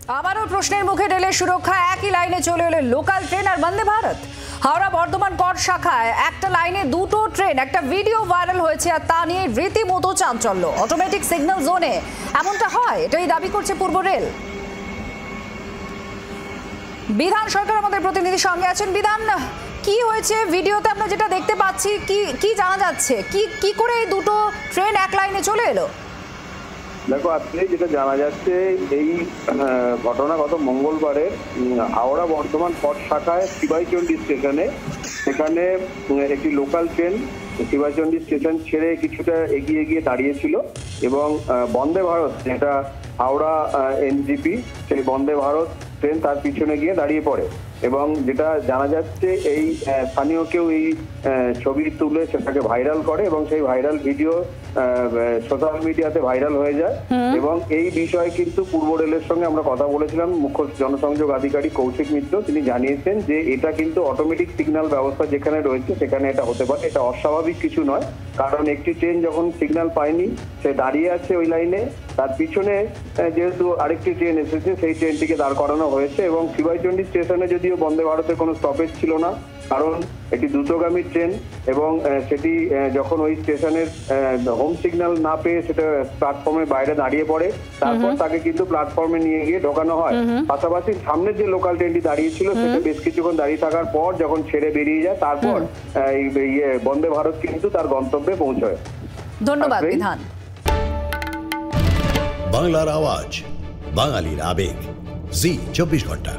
আবারও প্রশ্নের মুখে রেলে সুরক্ষা, একই লাইনে চলে এলো লোকাল ট্রেন আর বন্দে ভারত। হাওড়া বর্ধমান কর শাখায় একটা লাইনে দুটো ট্রেন, একটা ভিডিও ভাইরাল হয়েছে আর তা নিয়ে রীতিমতো চাঞ্চল্য। অটোমেটিক সিগন্যাল জোনে এমনটা হয়, এটাই দাবি করছে পূর্ব রেল। বিধান সরকার আমাদের প্রতিনিধির সঙ্গে আছেন। বিধান, কি হয়েছে ভিডিওতে আমরা যেটা দেখতে পাচ্ছি, কি জানা যাচ্ছে, কি করে এই দুটো ট্রেন এক লাইনে চলে এলো? দেখো, আজকে যেটা জানা যাচ্ছে, এই ঘটনা গত মঙ্গলবারে হাওড়া বর্ধমান পথ শাখায় শিবাইচন্ডী স্টেশনে, সেখানে একটি লোকাল ট্রেন শিবাইচন্ডী স্টেশন ছেড়ে কিছুটা এগিয়ে গিয়ে দাঁড়িয়েছিল এবং বন্দে ভারত, যেটা হাওড়া এনজিপি, সেই বন্দে ভারত ট্রেন তার পিছনে গিয়ে দাঁড়িয়ে পড়ে। এবং যেটা জানা যাচ্ছে, এই স্থানীয় কেউ এই ছবি তুলে সেটাকে ভাইরাল করে এবং সেই ভাইরাল ভিডিও সোশ্যাল মিডিয়াতে ভাইরাল হয়ে যায়। এবং এই বিষয়ে কিন্তু পূর্ব রেলের সঙ্গে আমরা কথা বলেছিলাম, মুখ্য জনসংযোগ আধিকারিক কৌশিক মিত্র, তিনি জানিয়েছেন যে এটা কিন্তু অটোমেটিক সিগন্যাল ব্যবস্থা যেখানে রয়েছে সেখানে এটা হতে পারে, এটা অস্বাভাবিক কিছু নয়। কারণ একটি ট্রেন যখন সিগন্যাল পায়নি, সে দাঁড়িয়ে আছে ওই লাইনে, তার পিছনে যেহেতু আরেকটি ট্রেন এসেছে, সেই ট্রেনটিকে দাঁড় করানো হয়েছে। এবং শিবাইচন্ডী স্টেশনে যদিও বন্দে ভারতের কোনো স্টপেজ ছিল না, কারণ এটি দ্রুতগামী ট্রেন এবং সেটি যখন ওই স্টেশনের হোম সিগন্যাল না পেয়ে সেটা প্ল্যাটফর্মের বাইরে দাঁড়িয়ে পড়ে, তারপর তাকে কিন্তু প্ল্যাটফর্মে নিয়ে গিয়ে ঢোকানো হয়। পাশাপাশি সামনের যে লোকাল ট্রেনটি দাঁড়িয়েছিল সেটা বেশ কিছুক্ষণ দাঁড়িয়ে থাকার পর যখন ছেড়ে বেরিয়ে যায়, তারপর বন্দে ভারত কিন্তু তার গন্তব্যে পৌঁছয়। ধন্যবাদ বিধান। বাংলার আওয়াজ, বাঙালির আবেগ, জি 24 ঘন্টা।